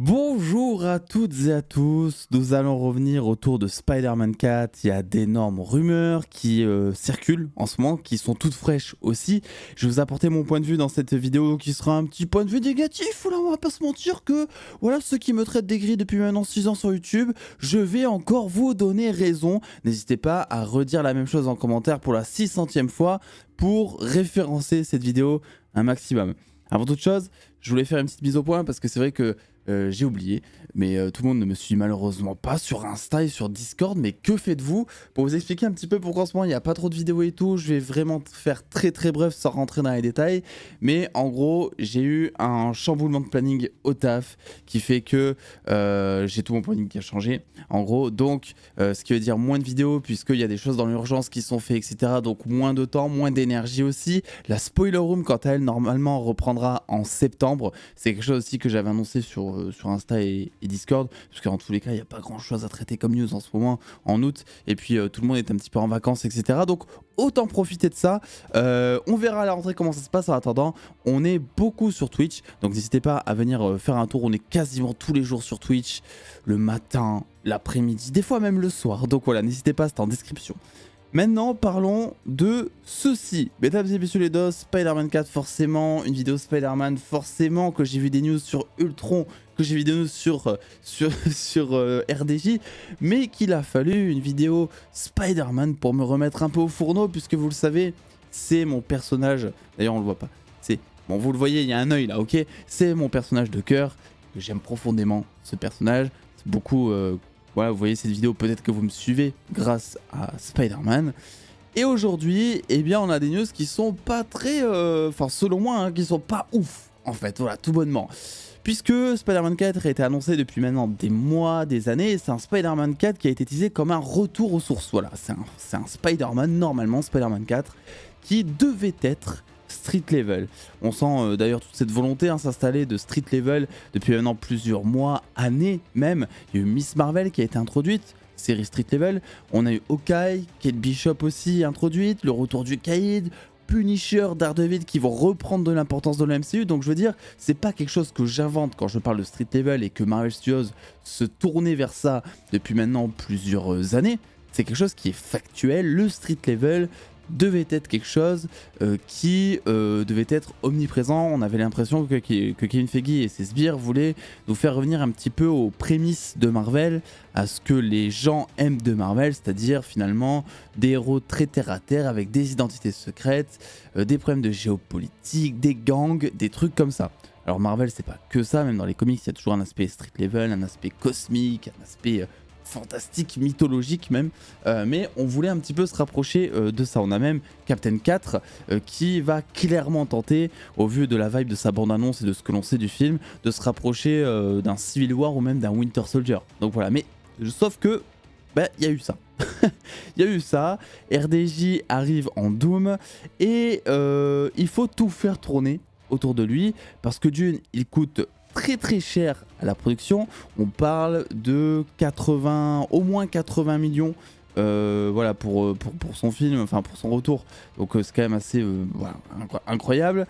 Bonjour à toutes et à tous, nous allons revenir autour de Spider-Man 4. Il y a d'énormes rumeurs qui circulent en ce moment, qui sont toutes fraîches aussi. Je vais vous apporter mon point de vue dans cette vidéo qui sera un petit point de vue négatif. Là, on va pas se mentir que voilà, ceux qui me traitent des grilles depuis maintenant 6 ans sur YouTube, je vais encore vous donner raison. N'hésitez pas à redire la même chose en commentaire pour la 600e fois pour référencer cette vidéo un maximum. Avant toute chose, je voulais faire une petite mise au point parce que c'est vrai que j'ai oublié, mais tout le monde ne me suit malheureusement pas sur Insta et sur Discord. Mais que faites-vous? Pour vous expliquer un petit peu pourquoi en ce moment il n'y a pas trop de vidéos et tout, je vais vraiment faire très bref sans rentrer dans les détails. Mais en gros, j'ai eu un chamboulement de planning au taf qui fait que j'ai tout mon planning qui a changé. En gros, donc ce qui veut dire moins de vidéos puisqu'il y a des choses dans l'urgence qui sont faites, etc. Donc moins de temps, moins d'énergie aussi. La spoiler room, quant à elle, normalement reprendra en septembre. C'est quelque chose aussi que j'avais annoncé sur Insta et Discord, parce qu'en tous les cas il n'y a pas grand chose à traiter comme news en ce moment en août, et puis tout le monde est un petit peu en vacances, etc. Donc autant profiter de ça. On verra à la rentrée comment ça se passe. En attendant, on est beaucoup sur Twitch, donc n'hésitez pas à venir faire un tour. On est quasiment tous les jours sur Twitch, le matin, l'après-midi, des fois même le soir. Donc voilà, n'hésitez pas, c'est en description. Maintenant, parlons de ceci. Mesdames et messieurs les dos, Spider-Man 4 forcément, une vidéo Spider-Man forcément, que j'ai vu des news sur Ultron, que j'ai vu des news sur RDJ, mais qu'il a fallu une vidéo Spider-Man pour me remettre un peu au fourneau, puisque vous le savez, c'est mon personnage, d'ailleurs on le voit pas, c'est, bon vous le voyez, il y a un œil là, ok, c'est mon personnage de cœur, que j'aime profondément ce personnage, c'est beaucoup... Voilà, vous voyez cette vidéo, peut-être que vous me suivez grâce à Spider-Man. Et aujourd'hui, eh bien, on a des news qui sont pas très... Enfin, selon moi, hein, qui sont pas ouf, en fait, voilà, tout bonnement. Puisque Spider-Man 4 a été annoncé depuis maintenant des mois, des années, et c'est un Spider-Man 4 qui a été teasé comme un retour aux sources. Voilà, c'est un Spider-Man, normalement, Spider-Man 4, qui devait être street level. On sent d'ailleurs toute cette volonté s'installer de street level depuis maintenant plusieurs mois, années même. Il y a eu Miss Marvel qui a été introduite, série street level. On a eu Hawkeye, Kate Bishop aussi introduite, le retour du Caïd, Punisher, Daredevil qui vont reprendre de l'importance dans le MCU. Donc je veux dire, c'est pas quelque chose que j'invente quand je parle de street level et que Marvel Studios se tournait vers ça depuis maintenant plusieurs années. C'est quelque chose qui est factuel. Le street level devait être quelque chose qui devait être omniprésent. On avait l'impression que Kevin Feige et ses sbires voulaient nous faire revenir un petit peu aux prémices de Marvel, à ce que les gens aiment de Marvel, c'est-à-dire finalement des héros très terre à terre avec des identités secrètes, des problèmes de géopolitique, des gangs, des trucs comme ça. Alors Marvel c'est pas que ça, même dans les comics il y a toujours un aspect street level, un aspect cosmique, un aspect fantastique, mythologique même, mais on voulait un petit peu se rapprocher de ça. On a même Captain 4 qui va clairement tenter, au vu de la vibe de sa bande-annonce et de ce que l'on sait du film, de se rapprocher d'un Civil War ou même d'un Winter Soldier. Donc voilà, mais sauf que, il y a eu ça. Il y a eu ça, RDJ arrive en Doom, et il faut tout faire tourner autour de lui, parce que d'une, il coûte très cher à la production. On parle de 80, au moins 80 millions voilà, pour son film, enfin pour son retour. Donc c'est quand même assez voilà, incroyable.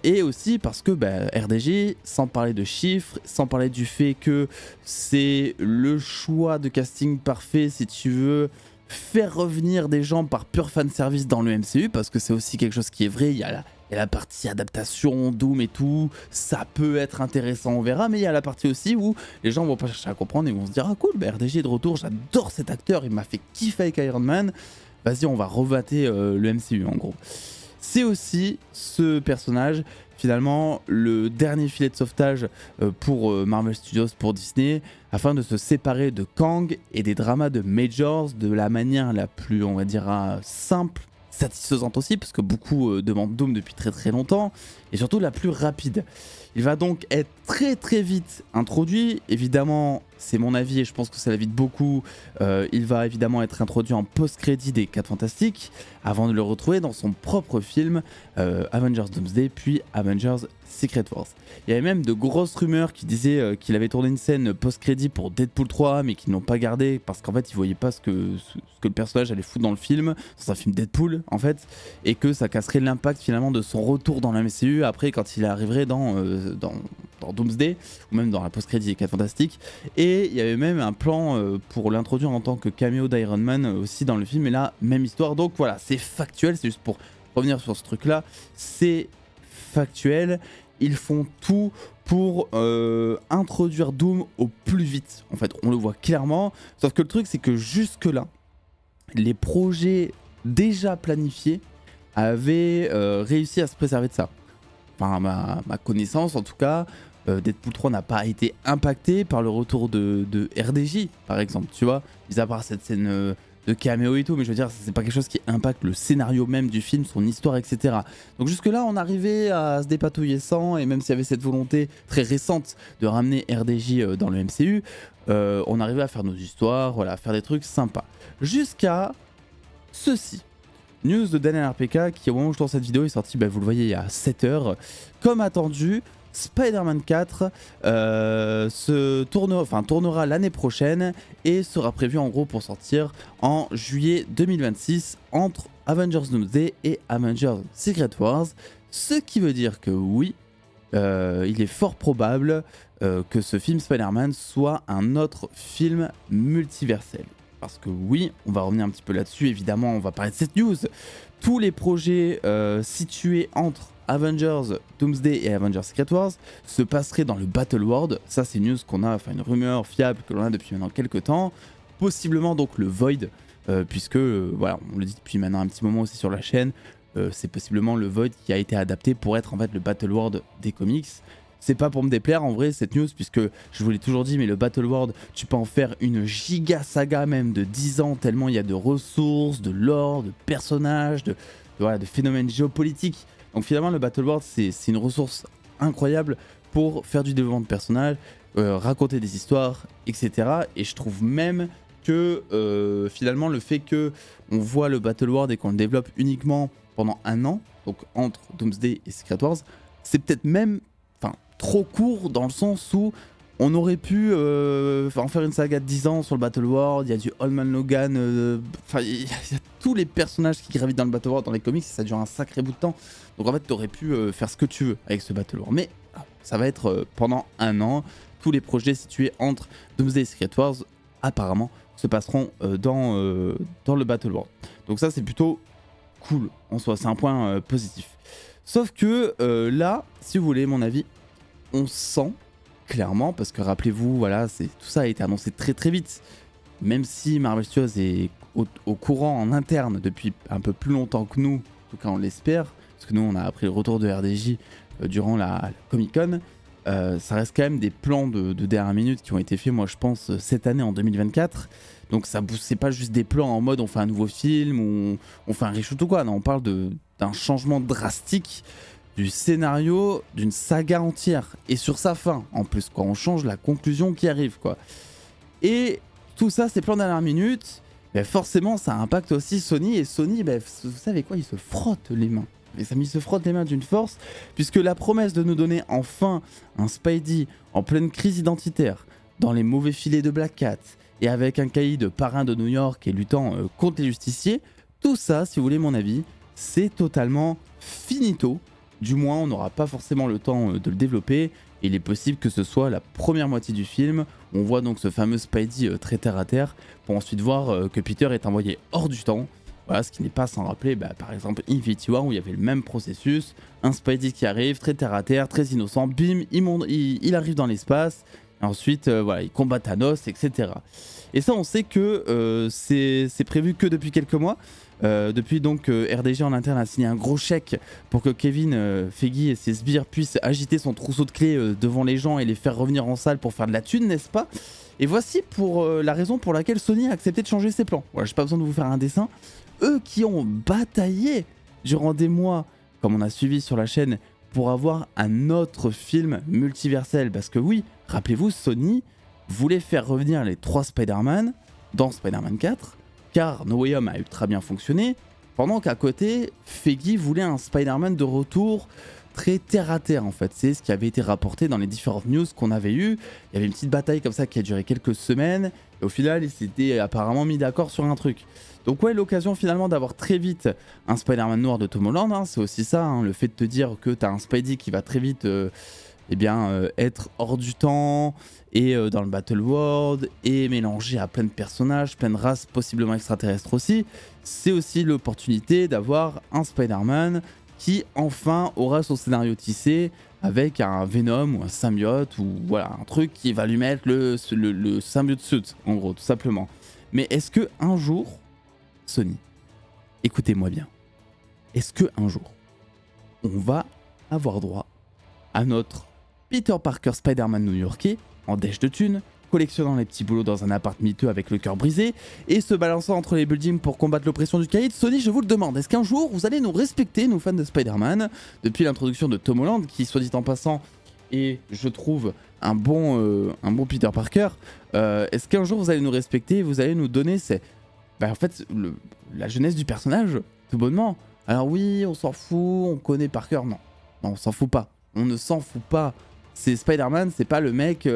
Et aussi parce que RDJ, sans parler de chiffres, sans parler du fait que c'est le choix de casting parfait si tu veux faire revenir des gens par pur fanservice dans le MCU, parce que c'est aussi quelque chose qui est vrai. Il y a la partie adaptation, Doom et tout, ça peut être intéressant, on verra, mais il y a la partie aussi où les gens vont pas chercher à comprendre et vont se dire ah cool, RDJ est de retour, j'adore cet acteur, il m'a fait kiffer avec Iron Man, vas-y on va revater le MCU en gros. C'est aussi ce personnage, finalement, le dernier filet de sauvetage pour Marvel Studios, pour Disney, afin de se séparer de Kang et des dramas de Majors de la manière la plus, on va dire, simple, satisfaisante aussi, parce que beaucoup demandent Doom depuis très longtemps, et surtout la plus rapide. Il va donc être très vite introduit, évidemment c'est mon avis et je pense que c'est l'avis de beaucoup, il va évidemment être introduit en post-crédit des 4 Fantastiques, avant de le retrouver dans son propre film Avengers Doomsday, puis Avengers Secret Wars. Il y avait même de grosses rumeurs qui disaient qu'il avait tourné une scène post-crédit pour Deadpool 3, mais qu'ils n'ont pas gardé parce qu'en fait ils voyaient pas ce que le personnage allait foutre dans le film, dans un film Deadpool en fait, et que ça casserait l'impact finalement de son retour dans la MCU MCU après quand il arriverait dans Doomsday ou même dans la post-crédit des 4 Fantastiques. Et il y avait même un plan pour l'introduire en tant que caméo d'Iron Man aussi dans le film. Et là, même histoire. Donc voilà, c'est factuel. C'est juste pour revenir sur ce truc-là. C'est factuel. Ils font tout pour introduire Doom au plus vite. En fait, on le voit clairement. Sauf que le truc, c'est que jusque-là, les projets déjà planifiés avaient réussi à se préserver de ça. Enfin, à ma connaissance, en tout cas, Deadpool 3 n'a pas été impacté par le retour de RDJ, par exemple, tu vois, mis à part cette scène de caméo et tout, mais je veux dire, c'est pas quelque chose qui impacte le scénario même du film, son histoire, etc. Donc jusque-là, on arrivait à se dépatouiller sans, et même s'il y avait cette volonté très récente de ramener RDJ dans le MCU, on arrivait à faire nos histoires, voilà, à faire des trucs sympas. Jusqu'à ceci. News de Daniel RPK qui, au moment où je tourne cette vidéo, est sorti, vous le voyez, il y a 7 heures. Comme attendu, Spider-Man 4 tournera l'année prochaine et sera prévu en gros pour sortir en juillet 2026 entre Avengers Doomsday et Avengers Secret Wars. Ce qui veut dire que oui, il est fort probable que ce film Spider-Man soit un autre film multiversel. Parce que oui, on va revenir un petit peu là-dessus, évidemment, on va parler de cette news. Tous les projets situés entre Avengers Doomsday et Avengers Secret Wars se passeraient dans le Battle World. Ça, c'est une news qu'on a, enfin une rumeur fiable que l'on a depuis maintenant quelques temps. Possiblement donc le Void, puisque, voilà, on le dit depuis maintenant un petit moment aussi sur la chaîne, c'est possiblement le Void qui a été adapté pour être en fait le Battle World des comics. C'est pas pour me déplaire en vrai cette news, puisque je vous l'ai toujours dit, mais le Battle World, tu peux en faire une giga saga même de 10 ans, tellement il y a de ressources, de lore, de personnages, de phénomènes géopolitiques. Donc finalement le Battle World c'est une ressource incroyable pour faire du développement de personnages, raconter des histoires, etc. Et je trouve même que finalement le fait que on voit le Battle World et qu'on le développe uniquement pendant un an, donc entre Doomsday et Secret Wars, c'est peut-être même trop court dans le sens où on aurait pu en faire une saga de 10 ans sur le Battle World. Il y a du Holman Logan, il y a tous les personnages qui gravitent dans le Battle World dans les comics, ça dure un sacré bout de temps. Donc en fait tu aurais pu faire ce que tu veux avec ce Battle World, mais ça va être pendant un an. Tous les projets situés entre Doomsday et Secret Wars apparemment se passeront dans le Battle World. Donc ça c'est plutôt cool en soi, c'est un point positif. Sauf que là, si vous voulez mon avis, on sent clairement, parce que rappelez-vous, voilà, tout ça a été annoncé très très vite, même si Marvel Studios est au courant en interne depuis un peu plus longtemps que nous, en tout cas on l'espère, parce que nous on a appris le retour de RDJ durant la Comic Con, ça reste quand même des plans de dernière minute qui ont été faits, moi je pense, cette année en 2024, donc c'est pas juste des plans en mode on fait un nouveau film ou on fait un reshoot ou quoi, non, on parle d'un changement drastique du scénario d'une saga entière et sur sa fin en plus, quoi. On change la conclusion qui arrive, quoi. Et tout ça, ces plans dernière minute, forcément ça impacte aussi Sony, et Sony, vous savez quoi, il se frotte les mains. Et ça, il se frotte les mains d'une force, puisque la promesse de nous donner enfin un Spidey en pleine crise identitaire, dans les mauvais filets de Black Cat, et avec un caïd parrain de New York et luttant contre les justiciers, tout ça, si vous voulez mon avis, c'est totalement finito. Du moins, on n'aura pas forcément le temps de le développer. Et il est possible que ce soit la première moitié du film. On voit donc ce fameux Spidey très terre à terre, pour ensuite voir que Peter est envoyé hors du temps. Voilà, ce qui n'est pas sans rappeler, par exemple, Infinity War, où il y avait le même processus. Un Spidey qui arrive, très terre à terre, très innocent, bim, il arrive dans l'espace. Et ensuite, il combat Thanos, etc. Et ça, on sait que c'est prévu que depuis quelques mois. Depuis donc RDJ en interne a signé un gros chèque pour que Kevin Feige et ses sbires puissent agiter son trousseau de clés devant les gens et les faire revenir en salle pour faire de la thune, n'est-ce pas? Et voici pour la raison pour laquelle Sony a accepté de changer ses plans. Voilà, j'ai pas besoin de vous faire un dessin. Eux qui ont bataillé durant des mois, comme on a suivi sur la chaîne, pour avoir un autre film multiversel. Parce que oui, rappelez-vous, Sony voulait faire revenir les 3 Spider-Man dans Spider-Man 4, car No Way Home a ultra bien fonctionné, pendant qu'à côté, Feige voulait un Spider-Man de retour très terre à terre en fait. C'est ce qui avait été rapporté dans les différentes news qu'on avait eues. Il y avait une petite bataille comme ça qui a duré quelques semaines et au final ils s'étaient apparemment mis d'accord sur un truc. Donc ouais, l'occasion finalement d'avoir très vite un Spider-Man noir de Tom Holland, hein, c'est aussi ça, hein, le fait de te dire que tu as un Spidey qui va très vite être hors du temps et dans le Battle World et mélangé à plein de personnages, plein de races possiblement extraterrestres aussi. C'est aussi l'opportunité d'avoir un Spider-Man qui enfin aura son scénario tissé avec un Venom ou un symbiote ou voilà un truc qui va lui mettre le symbiote suit en gros tout simplement. Mais est-ce que un jour, Sony, écoutez-moi bien, est-ce que un jour on va avoir droit à notre Peter Parker Spider-Man new-yorkais en dèche de thunes, collectionnant les petits boulots dans un appart miteux avec le cœur brisé et se balançant entre les buildings pour combattre l'oppression du caïd? Sony, je vous le demande, est-ce qu'un jour vous allez nous respecter, nous fans de Spider-Man, depuis l'introduction de Tom Holland, qui soit dit en passant est, je trouve, un bon Peter Parker, est-ce qu'un jour vous allez nous respecter et vous allez nous donner en fait, la jeunesse du personnage, tout bonnement? Alors oui, on s'en fout, on connaît Parker, non, on s'en fout pas, on ne s'en fout pas. C'est Spider-Man, c'est pas le mec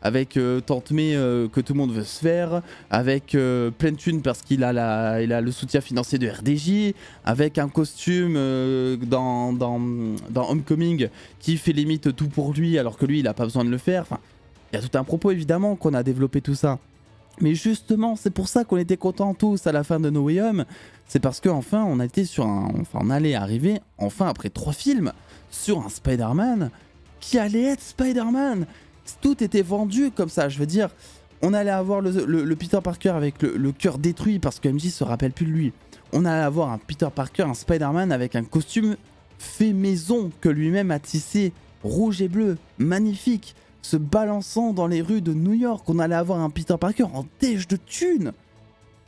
avec Tante May que tout le monde veut se faire, avec plein de thunes parce qu'il a, il a le soutien financier de RDJ, avec un costume dans Homecoming qui fait limite tout pour lui alors que lui il a pas besoin de le faire. Enfin, il y a tout un propos évidemment qu'on a développé tout ça. Mais justement, c'est pour ça qu'on était contents tous à la fin de No Way Home. C'est parce qu'enfin on était on allait arriver, enfin après 3 films, sur un Spider-Man qui allait être Spider-Man. Tout était vendu comme ça, je veux dire. On allait avoir le Peter Parker avec le cœur détruit parce que MJ se rappelle plus de lui. On allait avoir un Peter Parker, un Spider-Man avec un costume fait maison que lui-même a tissé, rouge et bleu, magnifique, se balançant dans les rues de New York. On allait avoir un Peter Parker en dèche de thunes.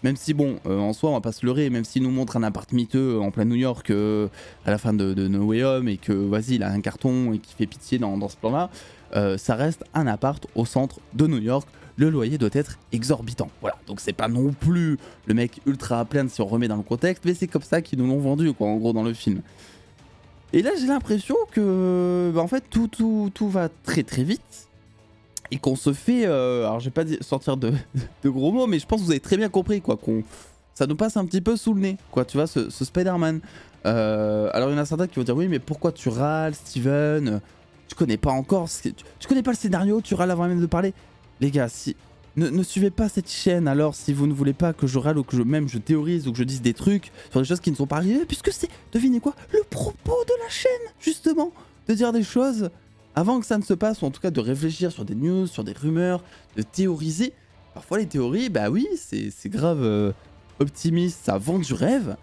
Même si bon, en soi on va pas se leurrer, même s'il nous montre un appart miteux en plein New York à la fin de No Way Home et que vas-y il a un carton et qui fait pitié dans ce plan là, ça reste un appart au centre de New York, le loyer doit être exorbitant. Voilà, donc c'est pas non plus le mec ultra à plaindre si on remet dans le contexte, mais c'est comme ça qu'ils nous l'ont vendu quoi en gros dans le film. Et là j'ai l'impression que en fait tout va très très vite. Et qu'on se fait, alors je vais pas sortir de gros mots, mais je pense que vous avez très bien compris quoi, ça nous passe un petit peu sous le nez, quoi, tu vois, ce Spider-Man. Alors il y en a certains qui vont dire oui, mais pourquoi tu râles, Steven? Tu connais pas encore, tu connais pas le scénario, tu râles avant même de parler. Les gars, ne suivez pas cette chaîne alors si vous ne voulez pas que je râle ou que je théorise ou que je dise des trucs sur des choses qui ne sont pas arrivées, puisque c'est, devinez quoi, le propos de la chaîne, justement, de dire des choses avant que ça ne se passe, ou en tout cas de réfléchir sur des news, sur des rumeurs, de théoriser. Parfois les théories, bah oui, c'est grave optimiste, ça vend du rêve,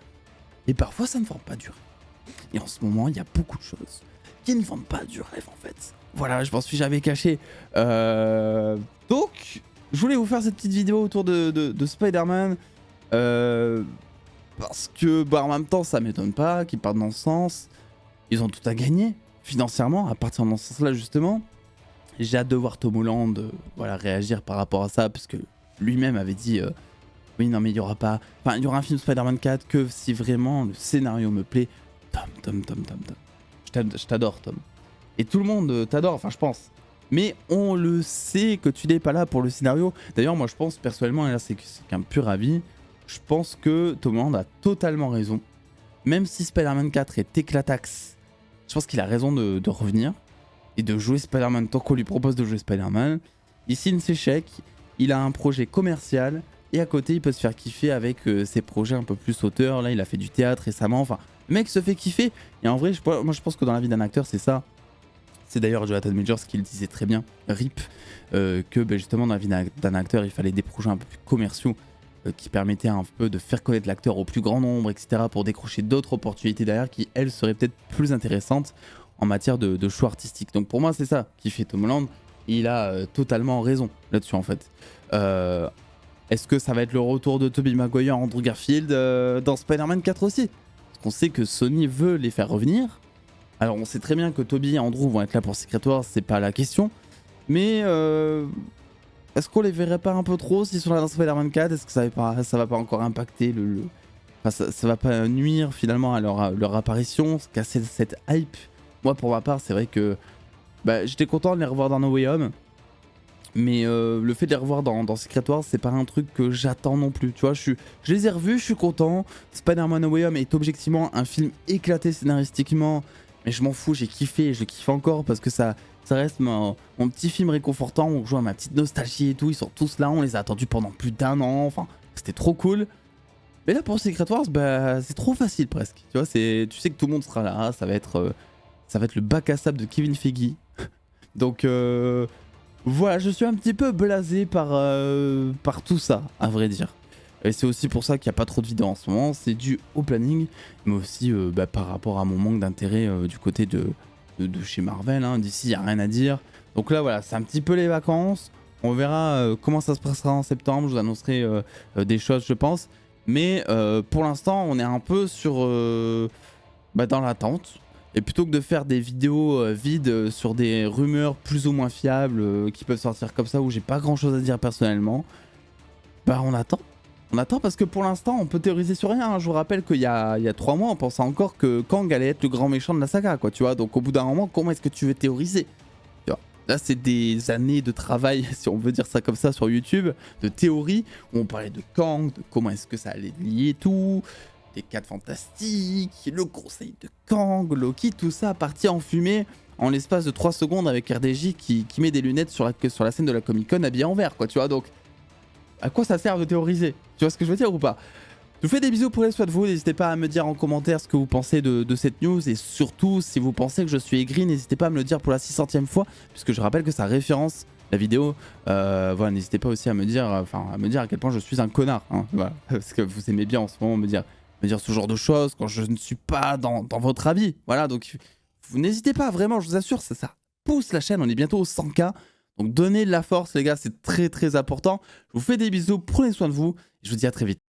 et parfois ça ne vend pas du rêve. Et en ce moment, il y a beaucoup de choses qui ne vendent pas du rêve en fait. Voilà, je m'en suis jamais caché. Donc, je voulais vous faire cette petite vidéo autour de Spider-Man, parce que bah, en même temps, ça m'étonne pas qu'ils partent dans ce sens. Ils ont tout à gagner. Financièrement, à partir dans ce sens-là justement, j'ai hâte de voir Tom Holland réagir par rapport à ça, parce que lui-même avait dit oui non mais il y aura pas, enfin il y aura un film Spider-Man 4 que si vraiment le scénario me plaît. Tom, je t'adore Tom, et tout le monde t'adore, enfin je pense, mais on le sait que tu n'es pas là pour le scénario. D'ailleurs moi je pense personnellement, et là c'est qu'un pur avis, je pense que Tom Holland a totalement raison, même si Spider-Man 4 est éclataxe. Je pense qu'il a raison de revenir et de jouer Spider-Man tant qu'on lui propose de jouer Spider-Man. Il signe ses chèques, il a un projet commercial et à côté il peut se faire kiffer avec ses projets un peu plus auteurs. Là il a fait du théâtre récemment, enfin le mec se fait kiffer. Et en vrai moi je pense que dans la vie d'un acteur c'est ça. C'est d'ailleurs Jonathan Majors qui le disait très bien, RIP, que justement dans la vie d'un acteur il fallait des projets un peu plus commerciaux qui permettaient un peu de faire connaître l'acteur au plus grand nombre, etc. pour décrocher d'autres opportunités derrière qui, elles, seraient peut-être plus intéressantes en matière de choix artistique. Donc pour moi, c'est ça qui fait Tom Holland. Il a totalement raison là-dessus, en fait. Est-ce que ça va être le retour de Tobey Maguire, Andrew Garfield dans Spider-Man 4 aussi? Parce qu'on sait que Sony veut les faire revenir. Alors on sait très bien que Tobey et Andrew vont être là pour Secret Wars, c'est pas la question. Mais est-ce qu'on les verrait pas un peu trop s'ils sont là dans Spider-Man 4? Est-ce que ça va pas encore impacter Enfin, ça va pas nuire finalement à leur apparition, casser cette hype? Moi, pour ma part, c'est vrai que j'étais content de les revoir dans No Way Home. Mais le fait de les revoir dans Secret Wars, c'est pas un truc que j'attends non plus. Tu vois, je les ai revus, je suis content. Spider-Man No Way Home est objectivement un film éclaté scénaristiquement. Mais je m'en fous, j'ai kiffé et je le kiffe encore parce que ça reste mon petit film réconfortant. On joue à ma petite nostalgie et tout. Ils sont tous là, on les a attendus pendant plus d'1 an. Enfin, c'était trop cool. Mais là, pour Secret Wars, c'est trop facile presque. Tu vois, tu sais que tout le monde sera là. Ça va être le bac à sable de Kevin Feige. Donc, voilà, je suis un petit peu blasé par tout ça, à vrai dire. Et c'est aussi pour ça qu'il n'y a pas trop de vidéos en ce moment. C'est dû au planning, mais aussi par rapport à mon manque d'intérêt du côté de chez Marvel. Hein. D'ici, il n'y a rien à dire. Donc là, voilà, c'est un petit peu les vacances. On verra comment ça se passera en septembre. Je vous annoncerai des choses, je pense. Mais pour l'instant, on est un peu dans l'attente. Et plutôt que de faire des vidéos vides sur des rumeurs plus ou moins fiables qui peuvent sortir comme ça où j'ai pas grand chose à dire personnellement, on attend. On attend parce que pour l'instant on peut théoriser sur rien. Hein. Je vous rappelle qu'il y a 3 mois on pensait encore que Kang allait être le grand méchant de la saga, quoi, tu vois. Donc au bout d'un moment, comment est-ce que tu veux théoriser, tu vois? Là c'est des années de travail, si on veut dire ça comme ça, sur YouTube, de théorie, où on parlait de Kang, de comment est-ce que ça allait lier tout, les 4 fantastiques, le conseil de Kang, Loki, tout ça parti en fumée en l'espace de 3 secondes avec RDJ qui met des lunettes sur la scène de la Comic Con habillé en vert, quoi, tu vois. Donc à quoi ça sert de théoriser? Tu vois ce que je veux dire ou pas? Je vous fais des bisous, prenez soin de vous, n'hésitez pas à me dire en commentaire ce que vous pensez de cette news et surtout si vous pensez que je suis aigri, n'hésitez pas à me le dire pour la 600e fois puisque je rappelle que ça référence la vidéo. Voilà, n'hésitez pas aussi à me dire à quel point je suis un connard, hein, voilà, parce que vous aimez bien en ce moment me dire ce genre de choses quand je ne suis pas dans votre avis. Voilà, donc vous n'hésitez pas, vraiment, je vous assure, ça pousse la chaîne, on est bientôt aux 100K. Donc donnez de la force les gars, c'est très très important. Je vous fais des bisous, prenez soin de vous, et je vous dis à très vite.